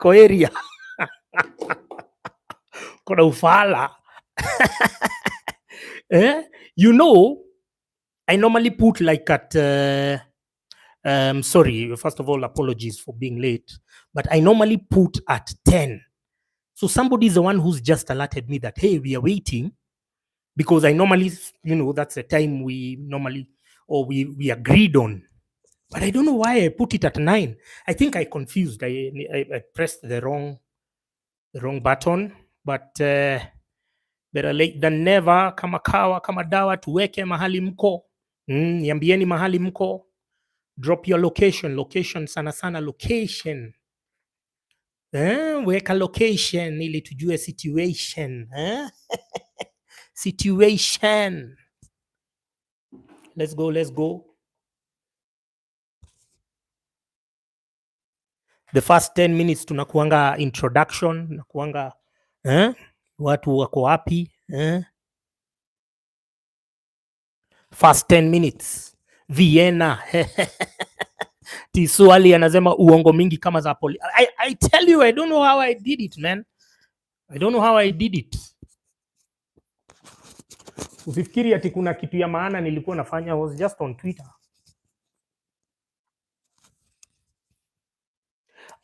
kwa area kuna ufala. You know, I normally put like at sorry, first of all, apologies for being late, but I normally put at 10. So somebody is the one who's just alerted me that, hey, we are waiting, because I normally, that's the time we normally, or we agreed on. But I don't know why I put it at 9. I think I confused. I pressed the wrong button, but better late than never. Kama kawa, kama dawa, tuweke mahali mko. Niambieni mahali mko. Drop your location sana sana location. Weka location ili tujue situation. Situation. Let's go. The first 10 minutes tunakuanga introduction, tunakuanga watu wako wapi, First 10 minutes Vienna. Tiswali anasema uongo mingi kama za poli. I tell you, I don't know how I did it, man. I don't know how I did it. Usifikiri ati kuna kitu ya maana nilikuwa nafanya. I was just on Twitter.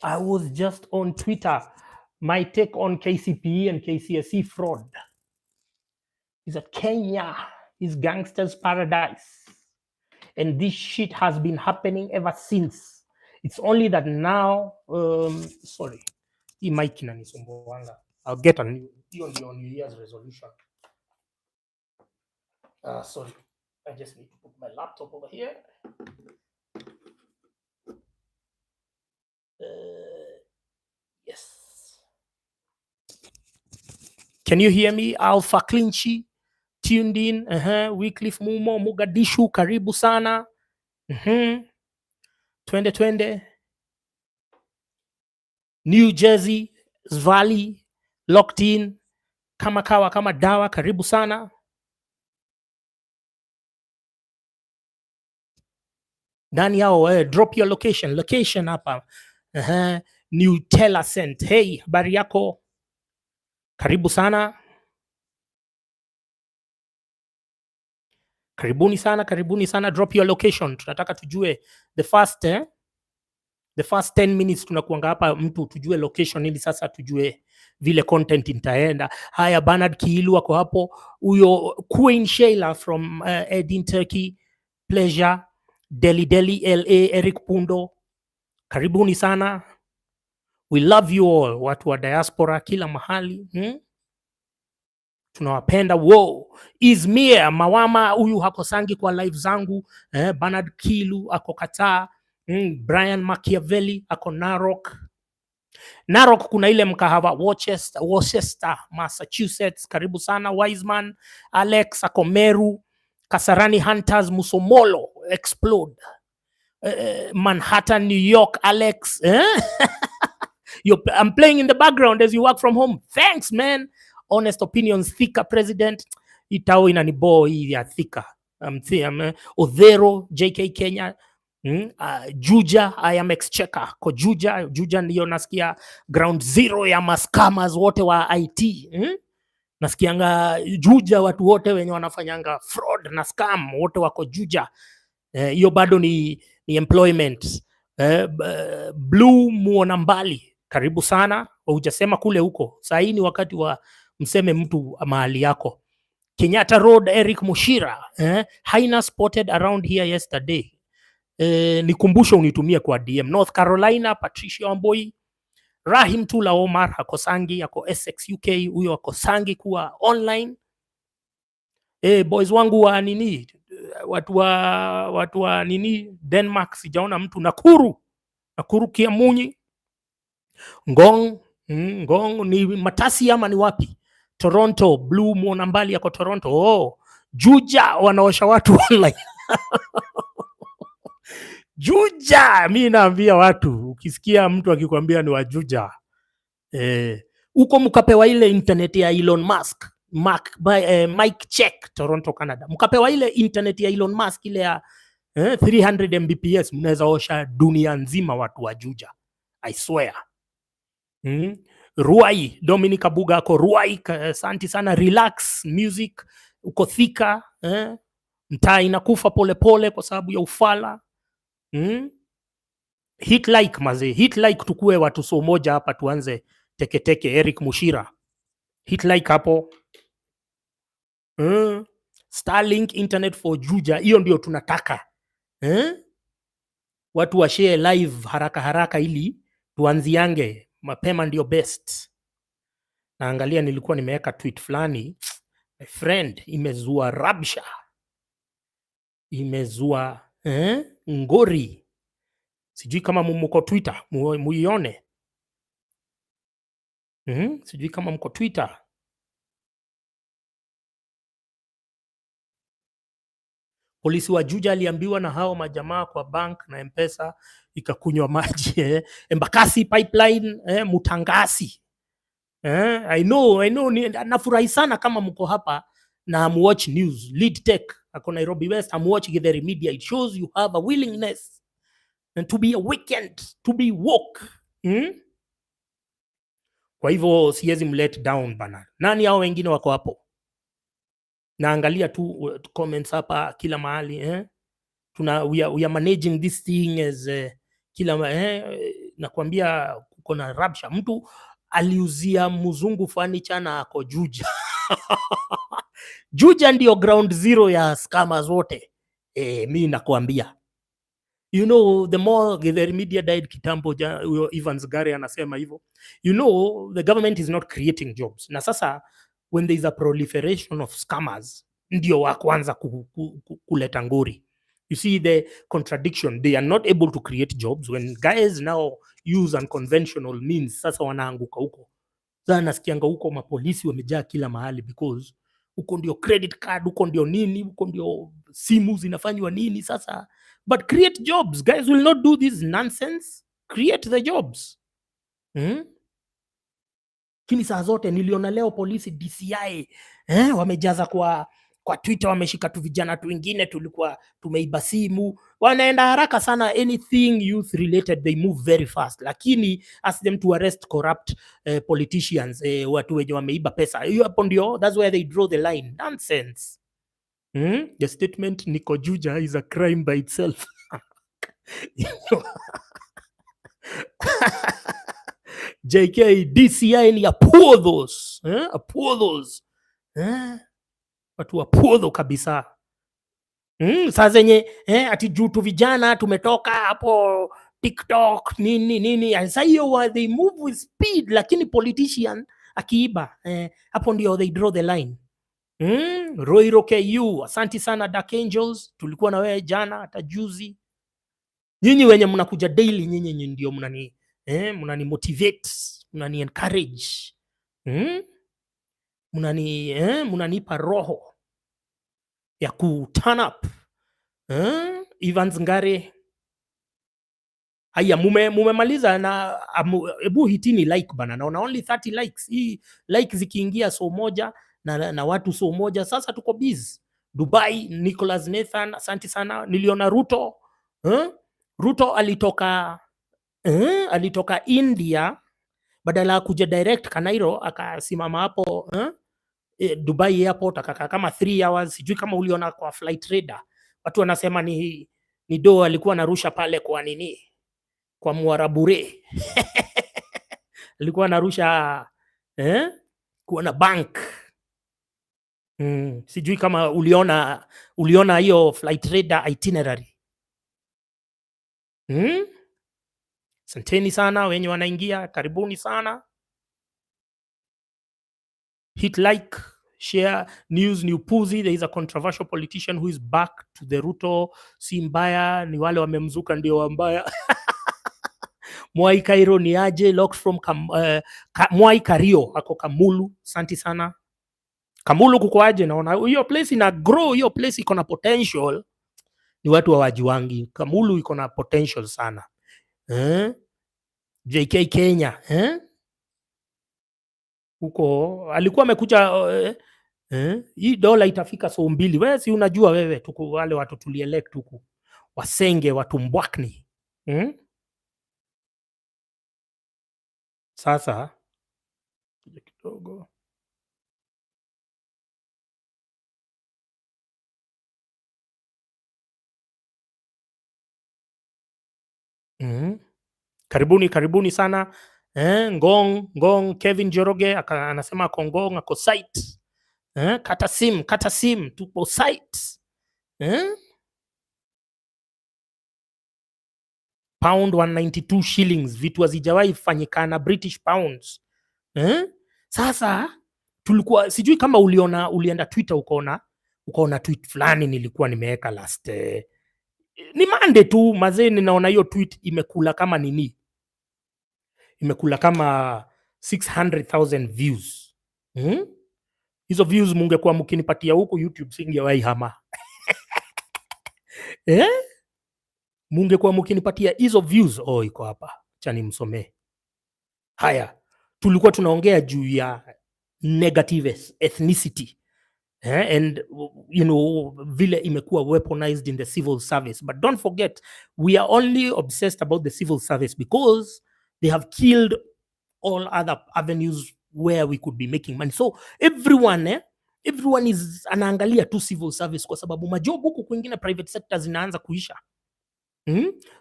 I was just on Twitter. My take on KCPE and KCSE fraud is that Kenya is gangsters' paradise. And this shit has been happening ever since. It's only that now, sorry, I'll get on New Year's resolution. Sorry, I just need to put my laptop over here. Yes. Can you hear me? Alpha Clinchy tuned in. Wycliffe Mumo, Mogadishu, karibu sana. 2020. New Jersey, Valley, locked in. Kama kawa, kama dawa, karibu sana. Nani yao, drop your location hapa. New Telecent. Hey, habari yako? Karibu sana. Karibuni sana. Drop your location. Tunataka tujue the first 10 minutes tunakuanga hapa mtu tujue location ili sasa tujue vile content itaenda. Haya, Bernard Kiilu wako hapo. Huyo Queen Sheila from Edin Turkey. Pleasure. Delhi LA, Eric Pundo. Karibuni sana. We love you all, watu wa diaspora kila mahali. Tunawapenda. Wow. Izmir Mawama, huyu hakosangi kwa live zangu. Bernard Kilu ako Qatar. Brian Machiavelli ako Narok. Kuna ile mkahawa Worcester, Massachusetts. Karibu sana. Wiseman Alex ako Meru. Kasarani Hunters Musomolo Explode. Manhattan, New York, Alex. I'm playing in the background as you work from home. Thanks, man. Honest Opinions, Thika President. Itao inanibo hii ya Thika. Odhero, JK Kenya. Juja, I am Exchequer. Ko Juja ndiyo nasikia ground zero ya mascammers wote wa IT. Nasikianga Juja watu wote wenye wanafanyanga fraud na scam wote wako Juja. Hiyo bado ni employment. Blue muona mbali. Karibu sana. Hujasema kule huko. Saa hii ni wakati wa mseme mtu mahali yako. Kenyatta Road, Eric Mushira. Haina spotted around here yesterday. Nikumbusho unitumie kwa DM. North Carolina, Patricia Wamboi. Rahim Tula Omar, hakosangi, yako Essex UK. Huyo hakosangi kuwa online. Boys wangu wa nini? Watu wa nini? Denmark, sijaona mtu. Nakuru Kiamunyi. Ngong ni Matasi ama ni wapi? Toronto, Blue muona mbali yako Toronto. Juja wanaosha watu online. Juja, mimi naambia watu, ukisikia mtu akikwambia ni wa Juja, uko mkapewa ile internet ya Elon Musk, Mike check Toronto, Canada. Mkapewa ile internet ya Elon Musk ile ya 300 Mbps, mnaweza osha dunia nzima watu wa Juja. I swear. Ruai, Dominic Abuga ako Ruai, asante sana. Relax Music uko Thika, mtaa inakufa polepole kwa sababu ya ufala. Hit like mazee, hit like tukue watu so moja hapa, tuanze teketeke. Eric Mushira, hit like hapo. Starlink internet for Juja, hiyo ndio tunataka. Watu wa share live haraka haraka ili tuanziange mapema, ndio best. Naangalia nilikuwa nimeweka tweet fulani, my friend, imezua rabsha, imezua ngori. Sijui kama mko Twitter muione. Sijui kama mko Twitter. Polisi wa Juja aliambiwa na hao majamaa kwa bank na M-Pesa ikakunywa maji. Embakasi pipeline, Mutangasi. I know, nafurahi sana kama mko hapa na watch news. Lead Tech ako Nairobi West, watch Githeri Media. It shows you have a willingness and to be awakened, to be woke. Kwa hivyo siwezi mlet down bana. Nani hao wengine wako hapo? Naangalia tu comments hapa kila mahali. We are managing this thing as kila nakwambia kuko na rabsha. Mtu aliuzia mzungu furniture na ako Juja. Juja ndio ground zero ya scammers wote. Mimi nakwambia. You know, the more the media died kitambo, Evans Gare anasema hivyo. You know, the government is not creating jobs. Na sasa when there is a proliferation of scammers, ndio wa kwanza kuleta ngori. You see the contradiction. They are not able to create jobs when guys now use unconventional means. Sasa wanaanguka huko. Sasa nasikianga huko mapolisi wamejaa kila mahali because huko ndio credit card, huko ndio nini, huko ndio simu zinafanywa nini sasa. But create jobs. Guys will not do this nonsense. Create the jobs. Kini saa zote niliona leo polisi DCI wamejaza kwa Twitter, wameshika tu vijana tu wengine tulikuwa tumeiba simu. Wanaenda haraka sana, anything youth related they move very fast. Lakini ask them to arrest corrupt politicians, watu wenye wameiba pesa. Hiyo hapo ndio, that's where they draw the line. Nonsense. The statement Niko Juja is a crime by itself. JK DCI ni apodhos. Apodhos. Watu apodho kabisa. Saa zenye ati juu tu vijana tumetoka hapo TikTok nini. Sasa hiyo they move with speed, lakini politician akiiba hapo ndio they draw the line. Roiro KU, asante sana Dark Angels, tulikuwa na wewe jana hata juzi. Nyinyi wenye mnakuja daily, nyinyi ndio mnani motivate, mnani encourage. Mnanipa roho ya ku turn up. Evans Ngare, haya mumemaliza na ebu hitini like bana. Naona only 30 likes. Hii like zikiingia so moja na watu so moja, sasa tuko busy. Dubai, Nicholas Nathan, asante sana. Niliona Ruto alitoka India, badala ya kuja direct Kanairo akasimama hapo Dubai airport akakaa kama 3 hours. Sijui kama uliona kwa flight radar. Watu wanasema ni do alikuwa anarusha pale kwa nini? Kwa Muarabure. Alikuwa anarusha kwa na bank. Sijui kama uliona hiyo flight radar itinerary. Asanteni sana wenye wanaingia, karibuni sana. Hit like, share news new puzi. There is a controversial politician who is back to the Ruto. Si mbaya, ni wale wamemzuka ndio wambaya. Mwai Kairo ni aje, locked from Mwai Kario ako Kamulu. Asante sana. Kamulu kuko aje? Naona hiyo place ina grow, hiyo place iko na potential. Ni watu wa wajiwangi. Kamulu iko na potential sana. JK Kenya, huko alikuwa amekuja hii dola itafika so 2. Wewe si unajua wewe, tuko wale watu tulielect huko Wasenge, watu Mbwakni. Sasa kidogo. Karibuni sana. Ngong Kevin Joroge anasema ako Ngong, ako site. Kata sim tupo site. Pound 192 shillings, vitu hazijawahi fanyikana, British pounds. Sasa tulikuwa sijui kama ulienda Twitter ukaona tweet fulani nilikuwa nimeweka last ni Monday tu mazee, ninaona hiyo tweet imekula kama nini, imekula kama 600,000 views. Hizo views mungekuwa mkinipatia huku YouTube singewahi hama. Mungekuwa mkinipatia hizo views. Iko hapa, acha nimsomee. Haya, tulikuwa tunaongea juu ya negative ethnicity and vile imekuwa weaponized in the civil service, but don't forget we are only obsessed about the civil service because they have killed all other avenues where we could be making money. So everyone is anaangalia tu civil service kwa sababu majob huku kwingine private sector zinaanza kuisha.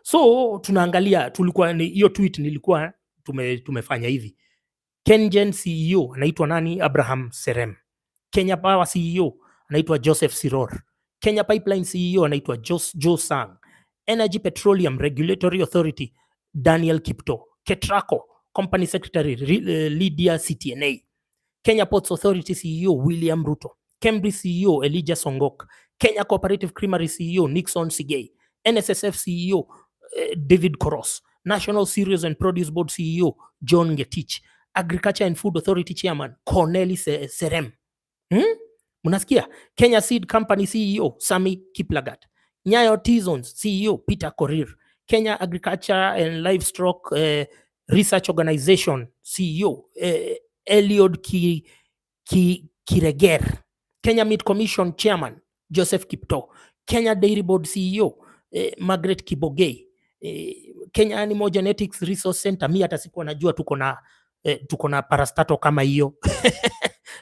So tunaangalia, tulikuwa hiyo tweet nilikuwa tumefanya hivi. KenGen CEO anaitwa nani? Abraham Serem. Kenya Power CEO anaitwa Joseph Siror. Kenya Pipeline CEO anaitwa Joe Sang. Energy Petroleum Regulatory Authority Daniel Kipto. Ketraco Company Secretary Lydia CTNA. Kenya Ports Authority CEO William Ruto. Kemri CEO Elijah Songok. Kenya Cooperative Creamery CEO Nixon Sigei. NSSF CEO David Koros. National Cereals and Produce Board CEO John Ngetich. Agriculture and Food Authority Chairman Cornelis Serem. Munasikia? Kenya Seed Company CEO Sami Kiplagat. Nyayo T-Zones CEO Peter Korir. Kenya Agriculture and Livestock Research Organization CEO Eliud Kireger. Kenya Meat Commission Chairman Joseph Kipto. Kenya Dairy Board CEO Margaret Kibogei. Kenya Animal Genetics Resource Center, mi hata sikuwa najua tuko na parastato kama hiyo.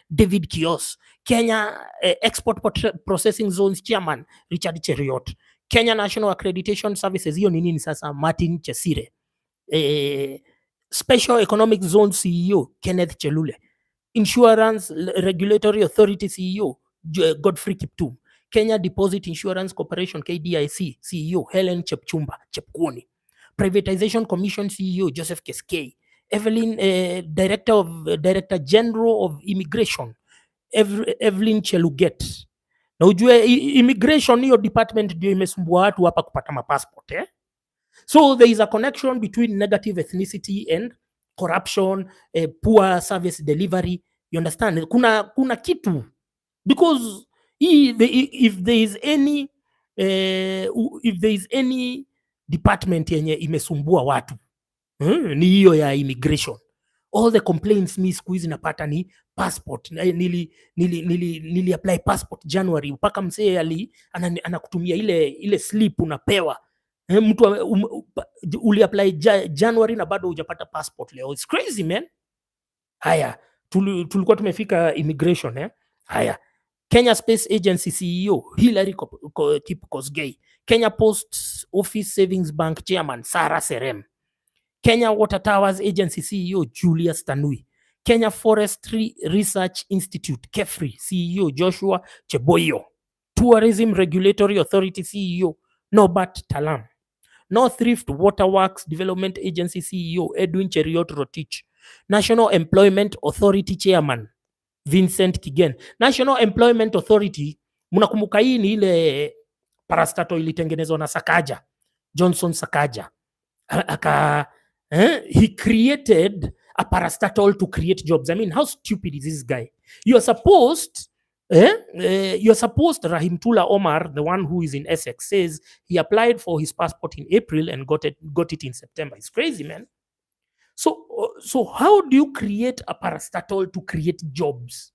David Kios. Kenya Export Processing Zones Chairman Richard Cheriot. Kenya National Accreditation Services, hiyo ni nini sasa? Martin Chesire. Special Economic Zone CEO Kenneth Chelule. Insurance Regulatory Authority CEO Godfrey Kiptum. Kenya Deposit Insurance Corporation KDIC CEO Helen Chepkwoni. Privatization Commission CEO Joseph Keskei. Evelyn Director General of Immigration Evelyn Cheluget. Na ujue immigration hiyo department ndio imesumbua watu hapa kupata mapassport. So there is a connection between negative ethnicity and corruption, poor service delivery. You understand? Kuna kitu, because if there is any department yenye imesumbua watu ni hiyo ya immigration. All the complaints mi siku hizi napata ni passport. Nili apply passport January, mpaka msee anakutumia ile slip unapewa. Mtu uli apply January na bado hujapata passport leo. It's crazy, man. Haya, tulikuwa tumefika immigration. Haya, Kenya Space Agency CEO Hilary Kipkosgei. Kenya Post Office Savings Bank Chairman Sarah Serem. Kenya Water Towers Agency CEO Julius Tanui. Kenya Forestry Research Institute KEFRI CEO Joshua Cheboyo. Tourism Regulatory Authority CEO Norbert Talam. North Rift Waterworks Development Agency CEO Edwin Cheriot Rotich. National Employment Authority Chairman Vincent Kigen. National Employment Authority, mnakumbuka hii ni ile parastato ilitengenezwa na Sakaja, Johnson Sakaja. He created a parastatal to create jobs. I mean, how stupid is this guy? You're supposed, Rahim Tula Omar, the one who is in Essex, says he applied for his passport in April and got it in September. It's crazy, man. So how do you create a parastatal to create jobs?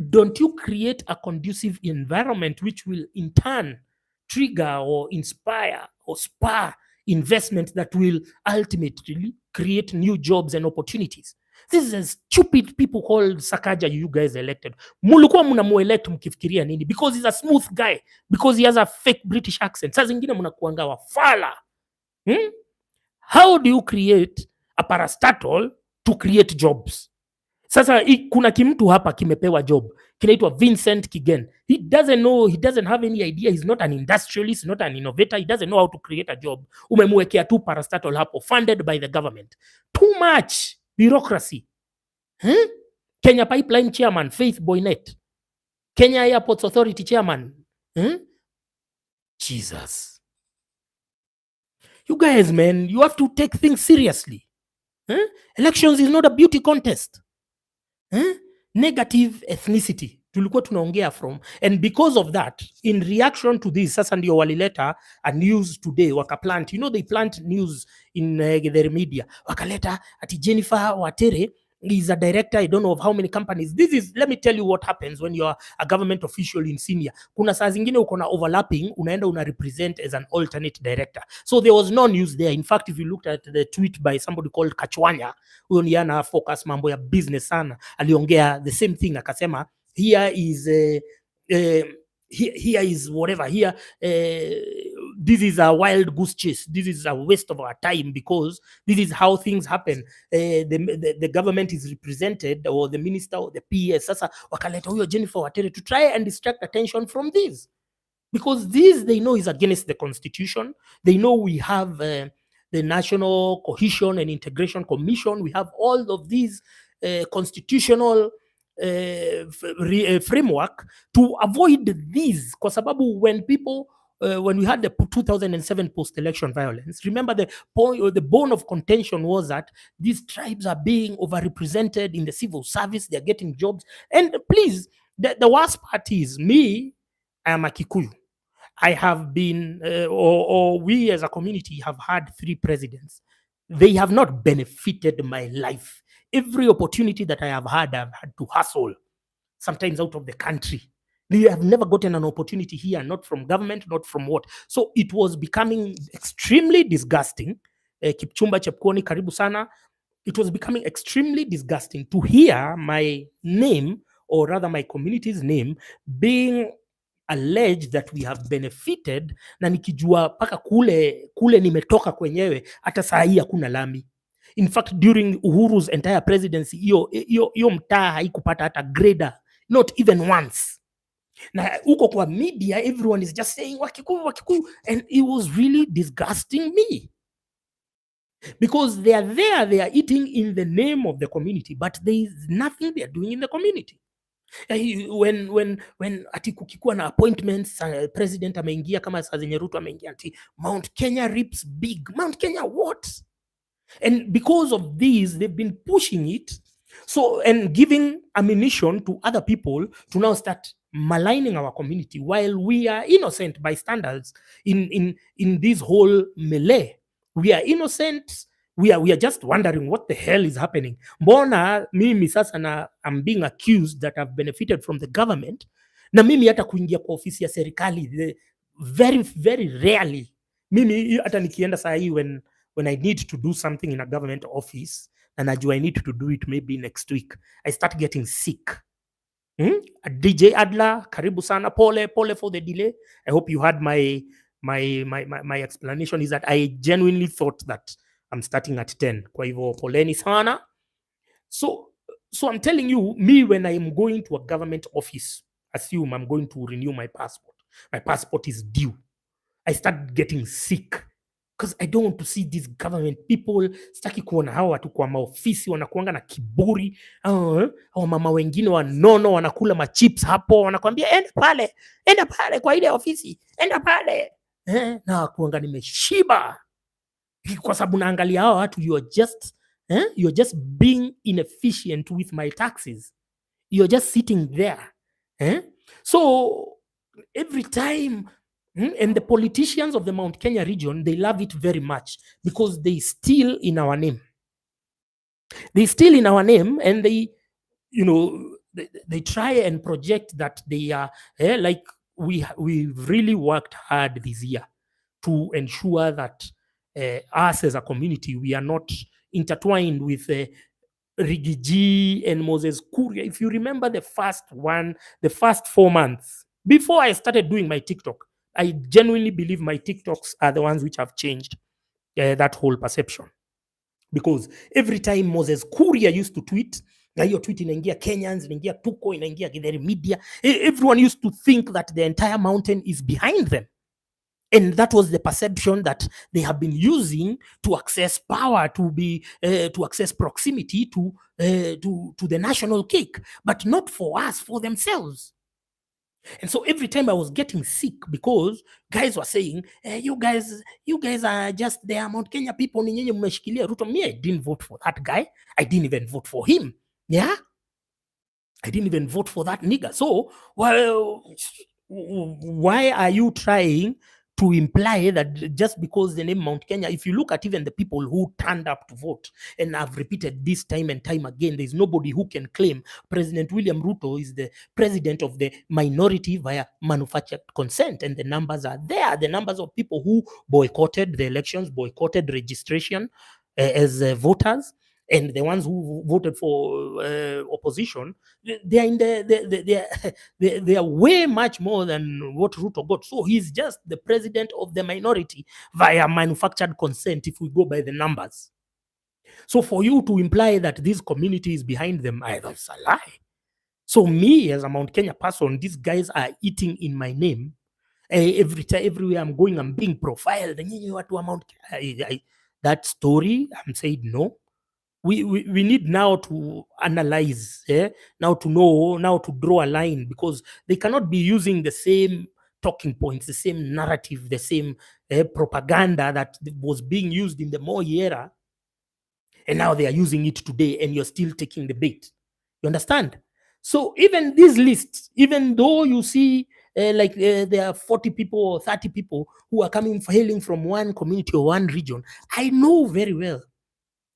Don't you create a conducive environment which will in turn trigger or inspire or spur investment that will ultimately create new jobs and opportunities. This is a stupid people called Sakaja you guys elected. Mulikuwa mnamuelect mkifikiria nini? Because he's a smooth guy, because he has a fake British accent. Saa zingine mnakuanga wafala. How do you create a parastatal to create jobs? Sasa kuna kimtu hapa kimepewa job kinaitwa Vincent Kigen. He doesn't know, he doesn't have any idea, he's not an industrialist, not an innovator, he doesn't know how to create a job. Umemwekea tu parastatal hapo funded by the government. Too much bureaucracy. Kenya Pipeline Chairman Faith Boynet, Kenya Airports Authority Chairman. Jesus. You guys, man, you have to take things seriously. Elections is not a beauty contest. Negative ethnicity tulikuwa tunaongea from, and because of that, in reaction to this, sasa ndio walileta a news today, wakaplant, they plant news in the media, wakaleta ati Jennifer Watere is a director, I don't know of how many companies. This is, let me tell you what happens when you're a government official in senior. Kuna saa zingine uko na overlapping, unaenda una represent as an alternate director. So there was no news there. In fact, if you looked at the tweet by somebody called Kachwanya, huyo ni ana focus mambo ya business sana, aliongea the same thing, akasema here is whatever, here this is a wild goose chase, this is a waste of our time, because this is how things happen. The government is represented, or the minister or the PS. Sasa wakaleta huyo Jennifer Watere to try and distract attention from this, because this they know is against the constitution. They know we have the National Cohesion and Integration Commission. We have all of these constitutional framework to avoid these, kwa sababu when people when we had the 2007 post-election violence, remember the bone of contention was that these tribes are being overrepresented in the civil service, they're getting jobs. And please, the worst part is, me, I am a Kikuyu. I have been, or we as a community have had 3 presidents. They have not benefited my life. Every opportunity that I have had, I've had to hustle, sometimes out of the country. They have never gotten an opportunity here, not from government, not from what. So it was becoming extremely disgusting. Kipchumba Chepkwony, karibu sana. It was becoming extremely disgusting to hear my name, or rather my community's name, being alleged that we have benefited, na nikijua paka kule nimetoka kwenyewe, hata saa hii hakuna lami. In fact, during Uhuru's entire presidency, hiyo mtaa haikupata hata grader, not even once. Na uko kwa media, everyone is just saying Wakikuyu, and it was really disgusting me. Because they are there, they are eating in the name of the community, but there is nothing they are doing in the community. When ati kukikuwa na appointments, president ameingia, kama saa zenye Ruto ameingia, ati Mount Kenya reaps big. Mount Kenya what? And because of these, they've been pushing it, so, and giving ammunition to other people to now start maligning our community, while we are innocent bystanders in this whole melee. We are innocent. We are just wondering what the hell is happening. Mbona mimi sasa na I'm being accused that I've benefited from the government, na mimi hata kuingia kwa ofisi ya serikali very very rarely. Mimi hata nikienda saa hii when I need to do something in a government office, and I need to do it maybe next week, I start getting sick. DJ Adler, karibu sana, pole for the delay. I hope you had my explanation is that I genuinely thought that I'm starting at 10. Kwa hivyo poleni sana. So I'm telling you, me, when I am going to a government office, assume I'm going to renew my passport. My passport is due. I start getting sick because I don't want to see these government people. Sitaki kuona hawa watu kwa maofisi wanakuanga na kiburi. Au mama wengine wanono wanakula machips hapo, wanakuambia enda pale kwa ile ofisi, enda pale. Na kuanga nimeshiba. Kwa sababu naangalia hawa watu, you're just being inefficient with my taxes. You're just sitting there. So every time, and the politicians of the Mount Kenya region, they love it very much because they steal in our name. They steal in our name, and they try and project that they are like we've really worked hard this year to ensure that us as a community, we are not intertwined with Rigiji and Moses Kuria. If you remember the first 4 months before I started doing my TikTok, I genuinely believe my TikToks are the ones which have changed that whole perception. Because every time Moses Kuria used to tweet, na hiyo tweet inaingia Kenyans, inaingia Tuko, inaingia Githeri Media, everyone used to think that the entire mountain is behind them. And that was the perception that they have been using to access power, to access proximity to the national cake, but not for us, for themselves. And so every time I was getting sick because guys were saying, you guys are just there, Mount Kenya people, ni nyinyi mmeshikilia Ruto. Me, I didn't vote for that guy. I didn't even vote for him. Yeah? I didn't even vote for that nigger. So, well, why are you trying to imply that just because the name Mount Kenya, if you look at even the people who turned up to vote, and I've repeated this time and time again, there's nobody who can claim President William Ruto is the president of the minority via manufactured consent, and the numbers are there. The numbers of people who boycotted the elections, boycotted registration as voters, and the ones who voted for opposition, they are in they are way much more than what Ruto got. So he's just the president of the minority via manufactured consent, if we go by the numbers. So for you to imply that this community is behind them, that's a lie. So me as a Mount Kenya person, these guys are eating in my name. Everywhere I'm going, I'm being profiled. That story, I'm saying no. We need now to analyze, now to know, now to draw a line, because they cannot be using the same talking points, the same narrative, the same propaganda that was being used in the Moi era, and now they are using it today, and you're still taking the bait. You understand? So even these lists, even though you see there are 40 people or 30 people who are hailing from one community or one region, I know very well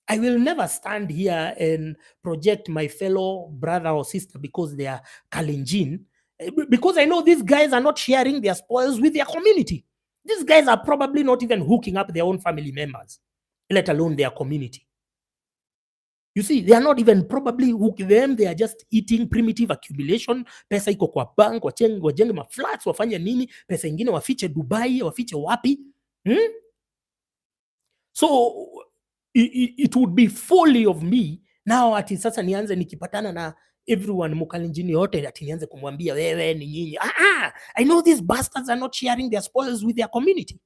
I will never stand here and project my fellow brother or sister because they are Kalenjin, because I know these guys are not sharing their spoils with their community. These guys are probably not even hooking up their own family members, let alone their community. You see, they are not even probably hooking them. They are just eating primitive accumulation. Pesa iko kwa bank, wajenge maflats, wafanye nini, pesa ingine wafiche Dubai, wafiche wapi. So it would be folly of me now ati sasa nianze nikipatana na everyone Mukalenjini yote ati nianze kumwambia wewe ni nyinyi. I know these bastards are not sharing their spoils with their community.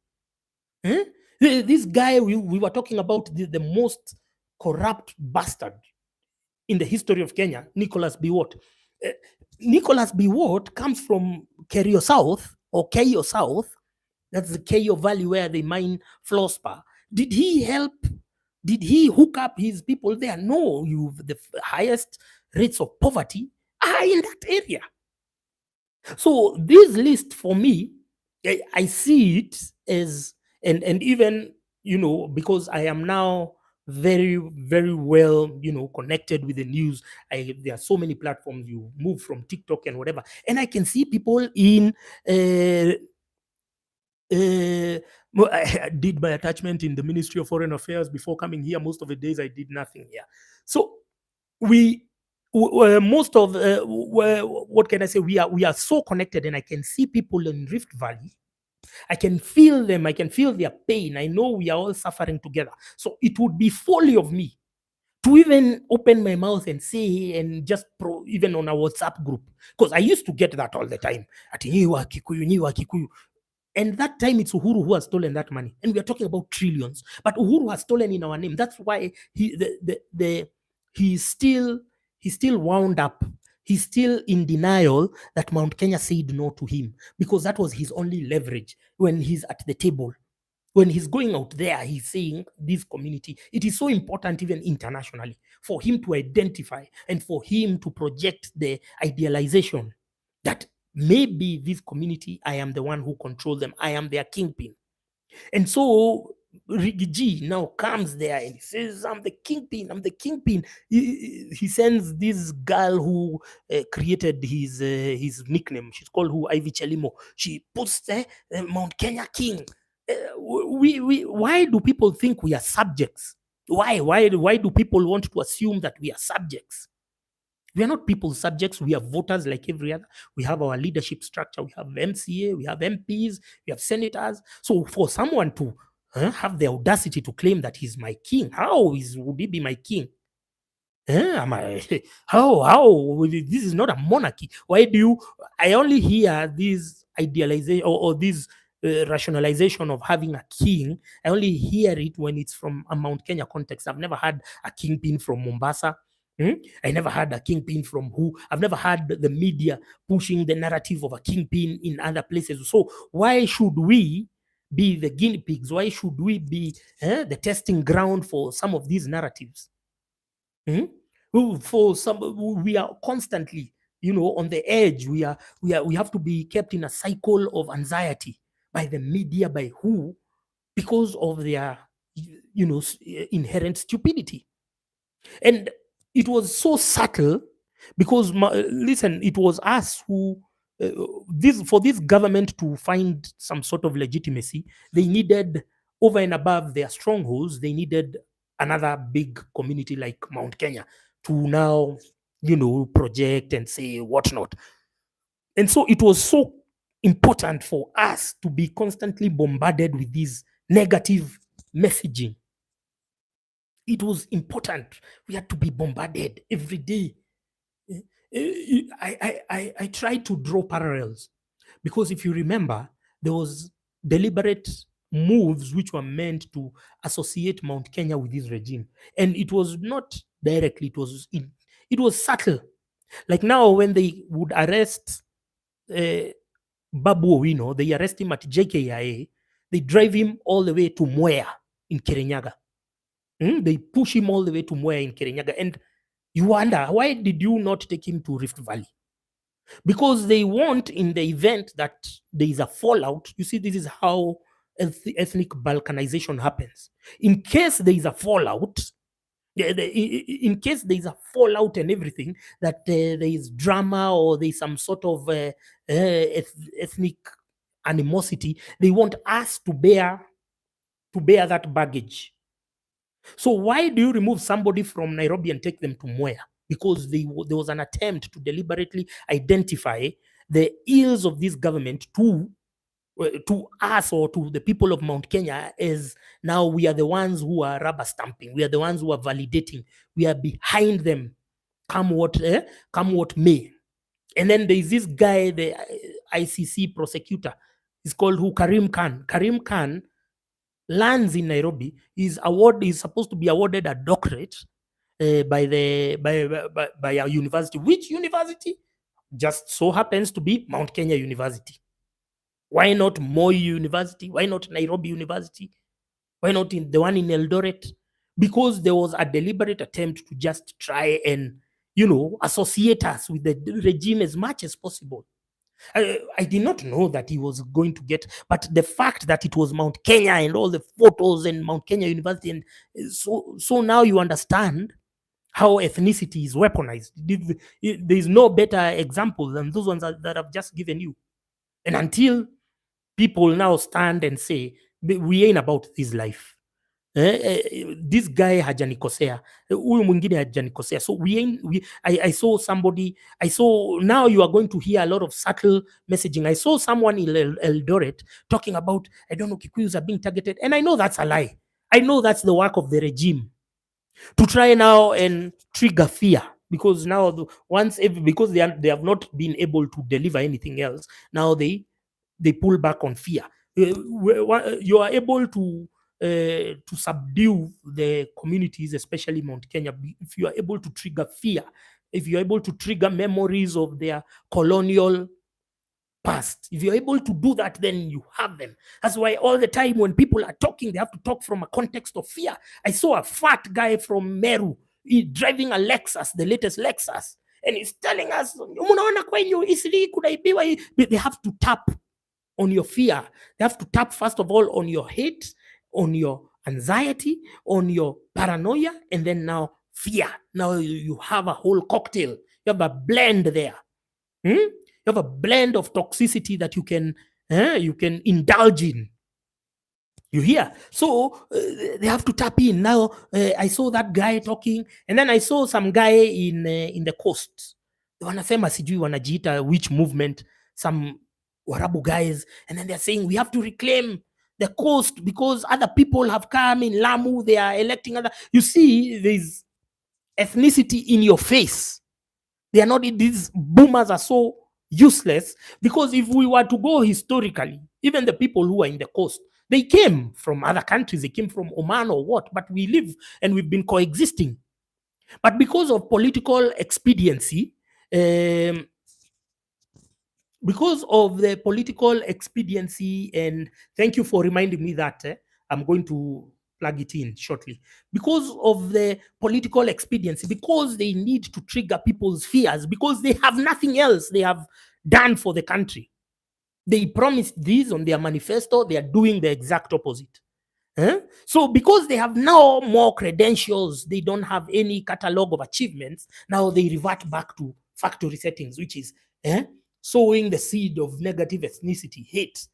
This guy we were talking about, the most corrupt bastard in the history of Kenya, Nicholas Biwott. Nicholas Biwott comes from Kerio South or Keio South. That's the Keio Valley where they mine fluorspar. Did he help? Did he hook up his people there? No, the highest rates of poverty are in that area. So this list for me, I see it as, and even, because I am now very, very well, connected with the news. There are so many platforms, you move from TikTok and whatever, and I can see people in I did my attachment in the Ministry of Foreign Affairs before coming here. Most of the days I did nothing here. So most of what can I say? We are so connected, and I can see people in Rift Valley. I can feel them. I can feel their pain. I know we are all suffering together. So it would be folly of me to even open my mouth and say, and just even on a WhatsApp group, because I used to get that all the time. And that time it's Uhuru who has stolen that money, and we are talking about trillions. But Uhuru has stolen in our name. That's why he's still wound up. He's still in denial that Mount Kenya said no to him, because that was his only leverage when he's at the table. When he's going out there, he's saying this community, it is so important even internationally for him to identify and for him to project the idealization that maybe this community, I am the one who controls them. I am their kingpin. And so Rigiji now comes there and he says, I'm the kingpin. I'm the kingpin. He sends this girl who created his nickname. She's called Ivy Chelimo. She puts Mount Kenya King. Why do people think we are subjects? Why do people want to assume that we are subjects? We are not people subjects. We are voters like every other. We have our leadership structure. We have MCA, we have MPs, we have senators. So for someone to have the audacity to claim that he's my king, would he be my king? Am I, this is not a monarchy. Why do you? I only hear this idealization or this rationalization of having a king. I only hear it when it's from a Mount Kenya context. I've never had a kingpin from Mombasa. I never had a kingpin from who. I've never had the media pushing the narrative of a kingpin in other places. So why should we be the guinea pigs? Why should we be the testing ground for some of these narratives? For some, we are constantly, on the edge. We have to be kept in a cycle of anxiety by the media, by who, because of their, inherent stupidity. And it was so subtle because, listen, it was us who, for this government to find some sort of legitimacy, they needed, over and above their strongholds, they needed another big community like Mount Kenya to now, project and say whatnot. And so it was so important for us to be constantly bombarded with this negative messaging. It was important. We had to be bombarded every day. I tried to draw parallels because if you remember, there was deliberate moves which were meant to associate Mount Kenya with this regime, and it was not directly. It was subtle. Like now, when they would arrest Babu Owino, they arrest him at JKIA. They drive him all the way to Mwea in Kirinyaga. They push him all the way to Mwea in Kirinyaga, and you wonder, why did you not take him to Rift Valley? Because they want, in the event that there is a fallout, you see, this is how ethnic balkanization happens. In case there is a fallout, in case there is a fallout and everything, that there is drama or there is some sort of ethnic animosity, they want us to bear that baggage. So why do you remove somebody from Nairobi and take them to Mwea? Because there was an attempt to deliberately identify the ills of this government to us or to the people of Mount Kenya as now we are the ones who are rubber stamping. We are the ones who are validating. We are behind them, come what may. And then there is this guy, the ICC prosecutor. He's called who? Karim Khan. Karim Khan lands in Nairobi. Is supposed to be awarded a doctorate by a university. Which university? Just so happens to be Mount Kenya University. Why not Moi University? Why not Nairobi University? Why not the one in Eldoret? Because there was a deliberate attempt to just try and, associate us with the regime as much as possible. I did not know that he was going to get, but the fact that it was Mount Kenya and all the photos and Mount Kenya University, and so now you understand how ethnicity is weaponized. There is no better example than those ones that I've just given you. And until people now stand and say, we ain't about this life. This guy hajanikosea, huyu mwingine hajanikosea. So I saw somebody, now you are going to hear a lot of subtle messaging. I saw someone in Eldoret talking about, I don't know, Kikuyus are being targeted. And I know that's a lie. I know that's the work of the regime to try now and trigger fear, because now because they have not been able to deliver anything else, now they pull back on fear. You are able to subdue the communities, especially Mount Kenya, if you are able to trigger fear, if you're able to trigger memories of their colonial past. If you're able to do that, then you have them. That's why all the time when people are talking, they have to talk from a context of fear. I saw a fat guy from Meru driving a Lexus, the latest Lexus, and he's telling us, they have to tap on your fear. They have to tap, first of all, on your hate, on your anxiety, on your paranoia, and then now fear. Now you have a whole cocktail. You have a blend there. You have a blend of toxicity that you can indulge in. You hear? So they have to tap in. Now I saw that guy talking, and then I saw some guy in the coast. Wanasema sijui wanajiita which movement, some Warabu guys, and then they're saying we have to reclaim the coast because other people have come in Lamu, they are electing other. You see, there's ethnicity in your face. They are not, these boomers are so useless, because if we were to go historically, even the people who are in the coast, they came from other countries, they came from Oman or what, but we live and we've been coexisting. But because of political expediency, um, because of the political expediency, and thank you for reminding me that I'm going to plug it in shortly. Because of the political expediency, because they need to trigger people's fears, because they have nothing else they have done for the country. They promised this on their manifesto, they are doing the exact opposite. So because they have now more credentials, they don't have any catalog of achievements, now they revert back to factory settings, which is sowing the seed of negative ethnicity, hate.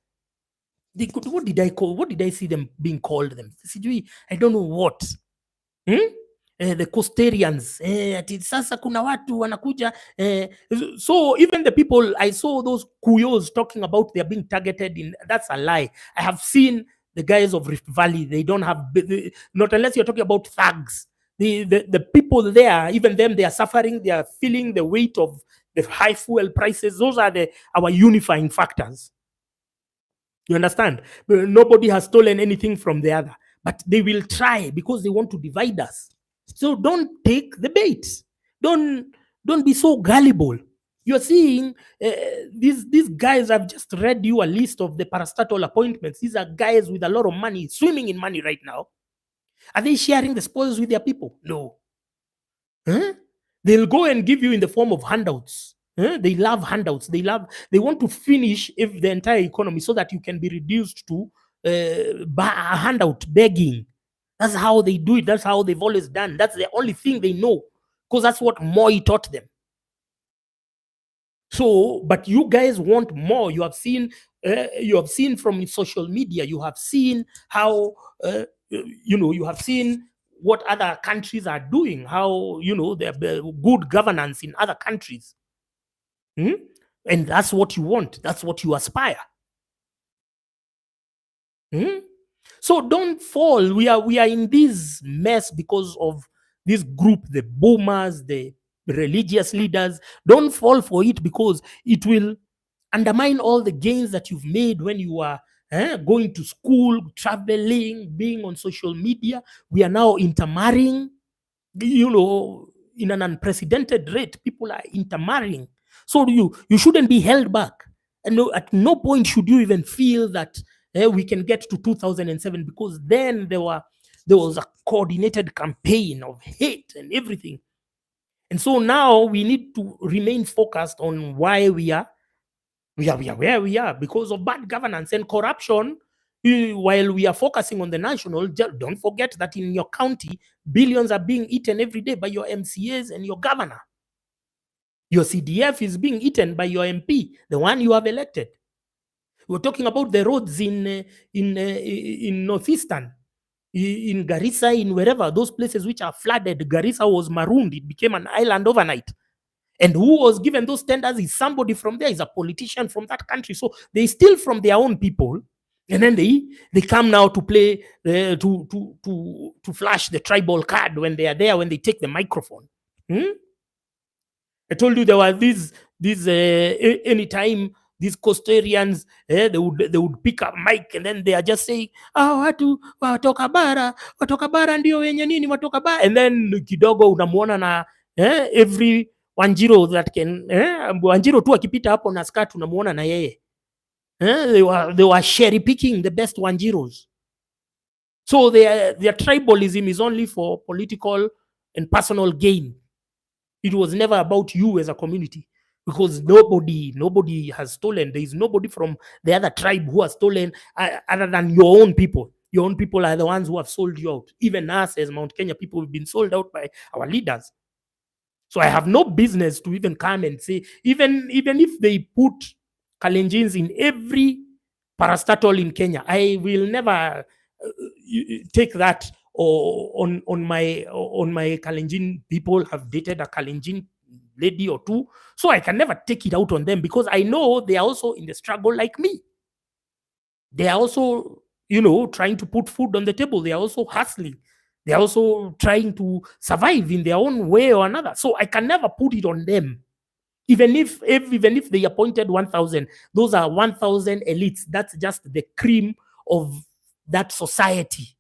They could, what did I call, what did I see them being called them? I don't know what. The Costarians, ati sasa kuna watu wanakuja. So even the people, I saw those kuyos talking about they're being targeted in, that's a lie. I have seen the guys of Rift Valley, they don't have, not unless you're talking about thugs. The people there, even them, they are suffering, they are feeling the weight of the high fuel prices. Those are our unifying factors. You understand? Nobody has stolen anything from the other, but they will try because they want to divide us. So don't take the bait. Don't be so gullible. You're seeing these guys. I've just read you a list of the parastatal appointments. These are guys with a lot of money, swimming in money right now. Are they sharing the spoils with their people? No. Huh? They'll go and give you in the form of handouts. They love handouts. They want to finish if the entire economy so that you can be reduced to a handout begging. That's how they do it. That's how they've always done. That's the only thing they know, because that's what Moi taught them. So, but you guys want more. You have seen from social media. You have seen how you have seen what other countries are doing. How the good governance in other countries, and that's what you want. That's what you aspire. So don't fall. We are in this mess because of this group, the boomers, the religious leaders. Don't fall for it, because it will undermine all the gains that you've made when you are going to school, traveling, being on social media. We are now intermarrying, in an unprecedented rate. People are intermarrying. So you shouldn't be held back. And at no point should you even feel that we can get to 2007, because then there was a coordinated campaign of hate and everything. And so now we need to remain focused on why we are where we are, because of bad governance and corruption. While we are focusing on the national, don't forget that in your county, billions are being eaten every day by your MCAs and your governor. Your CDF is being eaten by your MP, the one you have elected. We're talking about the roads in northeastern, in Garissa, in wherever, those places which are flooded. Garissa was marooned. It became an island overnight. And who was given those tenders is somebody from there, is a politician from that country. So they steal from their own people, and then they come now to play to flash the tribal card when they are there, when they take the microphone. I told you there were these anytime these Costarians, they would pick up mic, and then they are just saying, watu watoka bara ndio wenye nini watoka bara, and then kidogo unamuona na every Wanjiro that can Wanjiro tu akipita hapo na skirt unamuona na yeye. They were cherry picking the best Wanjiros. So their tribalism is only for political and personal gain. It was never about you as a community, because nobody has stolen. There is nobody from the other tribe who has stolen other than your own people. Your own people are the ones who have sold you out. Even us as Mount Kenya people, have been sold out by our leaders. So I have no business to even come and say, even if they put Kalenjins in every parastatal in Kenya, I will never take that, or on my Kalenjin people have dated a Kalenjin lady or two, so I can never take it out on them because I know they are also in the struggle like me. They are also, trying to put food on the table. They are also hustling. They are also trying to survive in their own way or another. So I can never put it on them. Even if they appointed 1,000, those are 1,000 elites. That's just the cream of that society.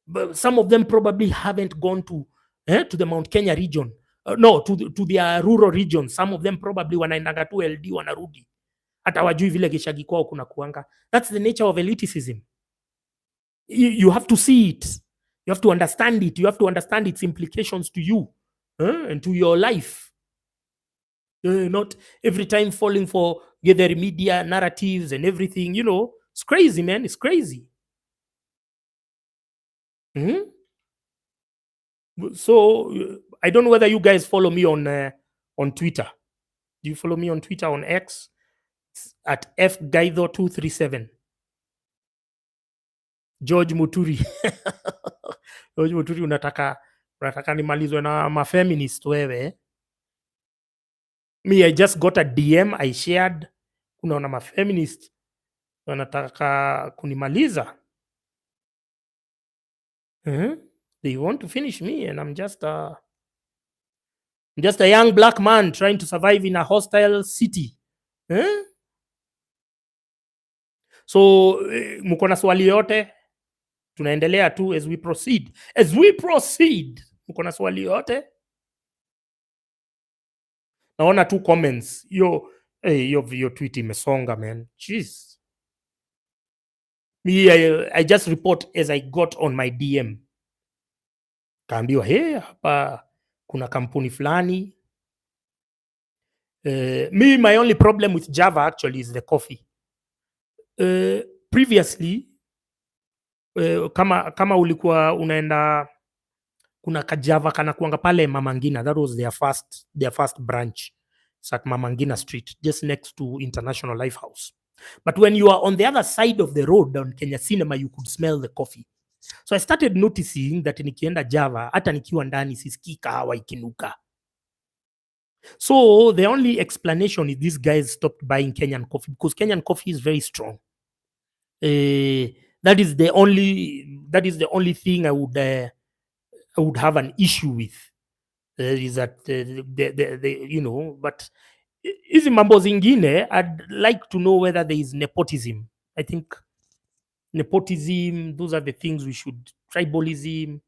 But some of them probably haven't gone to the Mount Kenya region. No, to their rural region. Some of them probably wanaendaga tu LD wanarudi. Hata wajui vile Gishagi kwao kuna kuanga. That's the nature of elitism. You have to see it. You have to understand it. You have to understand its implications to you, and to your life. Not every time falling for the media narratives and everything. It's crazy, man. It's crazy. Mhm. So I don't know whether you guys follow me on Twitter. Do you follow me on Twitter, on X? It's at fgaido237. George Muturi. George Muturi, unataka nimalizwe na mafeminist wewe? Me, I just got a DM I shared. Kunaona mafeminist wanataka kunimaliza. They want to finish me, and I'm just a young black man trying to survive in a hostile city. So mko na swali yote? Tunaendelea tu as we proceed. Mko na swali yote? Naona tu comments. Yo tweet imesonga, man. Jeez. Me, I just report as I got on my DM. Kaambiwa, hapa kuna kampuni fulani. Me, my only problem with Java actually is the coffee. Previously, kama ulikuwa unaenda, kuna kajava kana kuanga pale Mamangina. That was their first branch. It's at Mamangina Street, just next to International Lifehouse. But when you are on the other side of the road on Kenya Cinema, you could smell the coffee. So I started noticing that nikienda Java, hata nikiwa ndani sisikii kahawa ikinuka. So the only explanation is these guys stopped buying Kenyan coffee because Kenyan coffee is very strong. That is the only thing I would have an issue with. Is that but hizi mambo zingine, I'd like to know whether there is nepotism. I think nepotism, those are the things we should, tribalism,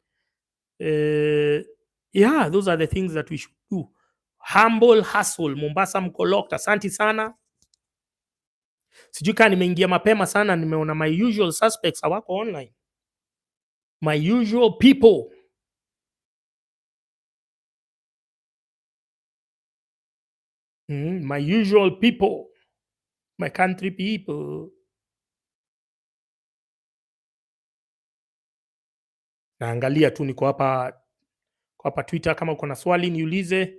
those are the things that we should do. Humble hustle. Mombasa mko locked. Asante sana. Sijui kama nimeingia mapema sana, nimeona my usual suspects hawako online. My usual people. My usual people. My country people. Naangalia tu, niko hapa Twitter, kama uko na swali niulize.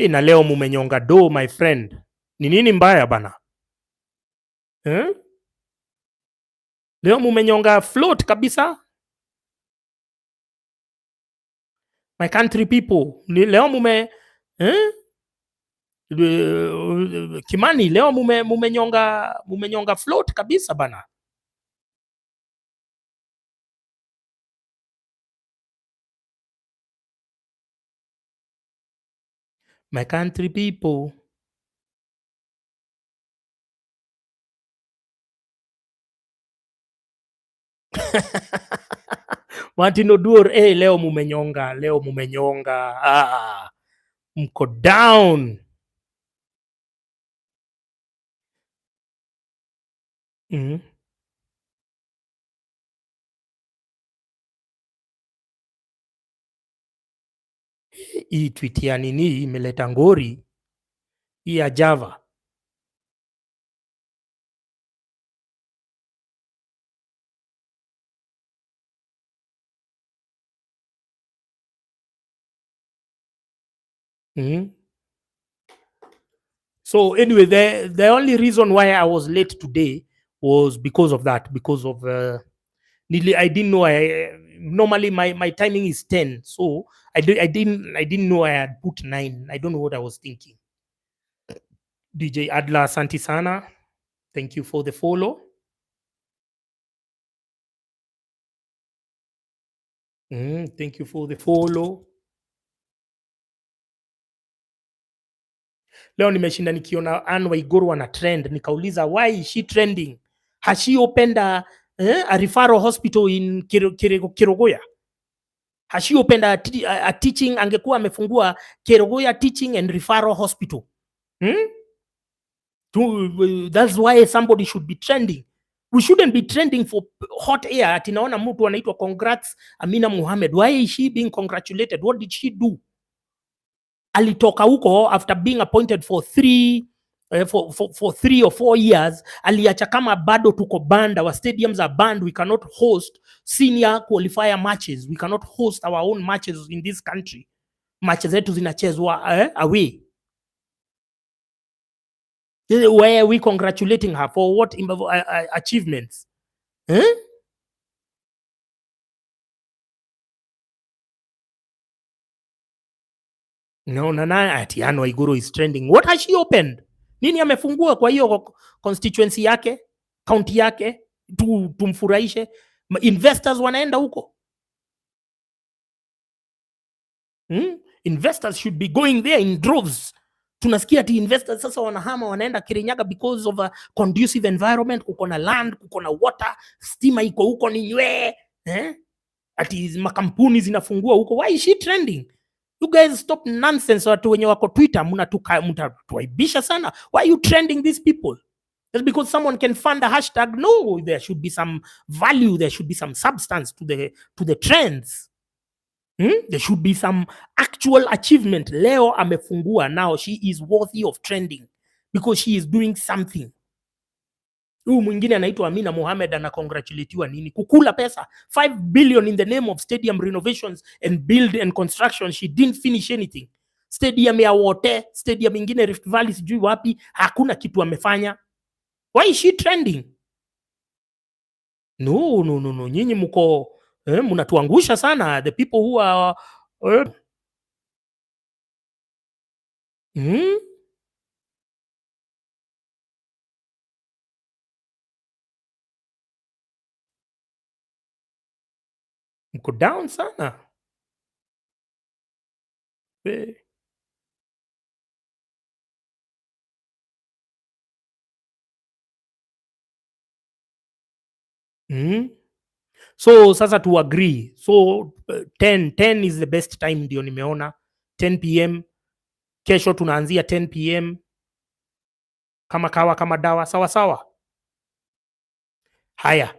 Na leo mumenyonga do, my friend. Ni nini mbaya bana? Leo mumenyonga float kabisa. My country people. Ni leo Kimani, leo mumenyonga float kabisa bana. My country people. Martin Oduor, leo mumenyonga. Mko down. Hii tweet ya nini imeleta ngori hii ya Java. So anyway, the only reason why I was late today was because of that, because of I didn't know. I normally my timing is 10, so I didn't know I had put 9. I don't know what I was thinking. DJ Adla, asante sana, thank you for the follow. Thank you for the follow. Leo nimeshinda nikiona Anne Waiguru ana trend, nikauliza why is she trending? Has she opened a referral hospital in Kirogoya? Has she opened a teaching, angekuwa amefungua Kirogoya Teaching and Referral Hospital? That's why somebody should be trending. We shouldn't be trending for hot air. Ati naona mtu anaitwa congrats Amina Mohamed. Why is she being congratulated? What did she do? Alitoka huko after being appointed for 3 or 4 years. Aliacha kama bado tuko banned, our stadiums are banned, we cannot host senior qualifier matches, we cannot host our own matches in this country. Matches zetu zinachezwa away. Why are we congratulating her for what achievements? No, ati Anne Waiguru is trending. What has she opened? Nini amefungua kwa hiyo constituency yake, county yake, tumfurahishe? Investors wanaenda huko. Investors should be going there in droves. Tunasikia ati investors sasa wanahama wanaenda Kirinyaga because of a conducive environment, kuko na land, kuko na water, stima iko huko ni nywe. Ati makampuni zinafungua huko. Why is she trending? You guys stop nonsense. Watu wenye wako Twitter mnatuaibisha sana. Why are you trending these people? Just because someone can fund a hashtag? No, there should be some value, there should be some substance to the trends. There should be some actual achievement. Leo amefungua, now she is worthy of trending because she is doing something. Huyu mwingine anaitwa Amina Mohamed anacongratulatiwa nini? Kukula pesa 5 billion in the name of stadium renovations and build and construction. She didn't finish anything. Stadium ya Wote, stadium ingine Rift Valley sijui wapi, hakuna kitu amefanya. Why is she trending? No. Nyinyi mko mnatuangusha sana, the people who are mko down sana. So sasa to agree. So 10 is the best time, ndio nimeona 10 pm. Kesho tunaanzia 10 pm kama kawa kama dawa, sawa sawa. Haya,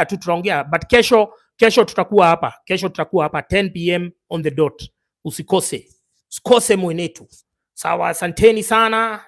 tutaongea but kesho tutakuwa hapa 10 pm on the dot. Usikose mwenetu. Sawa, asanteni sana.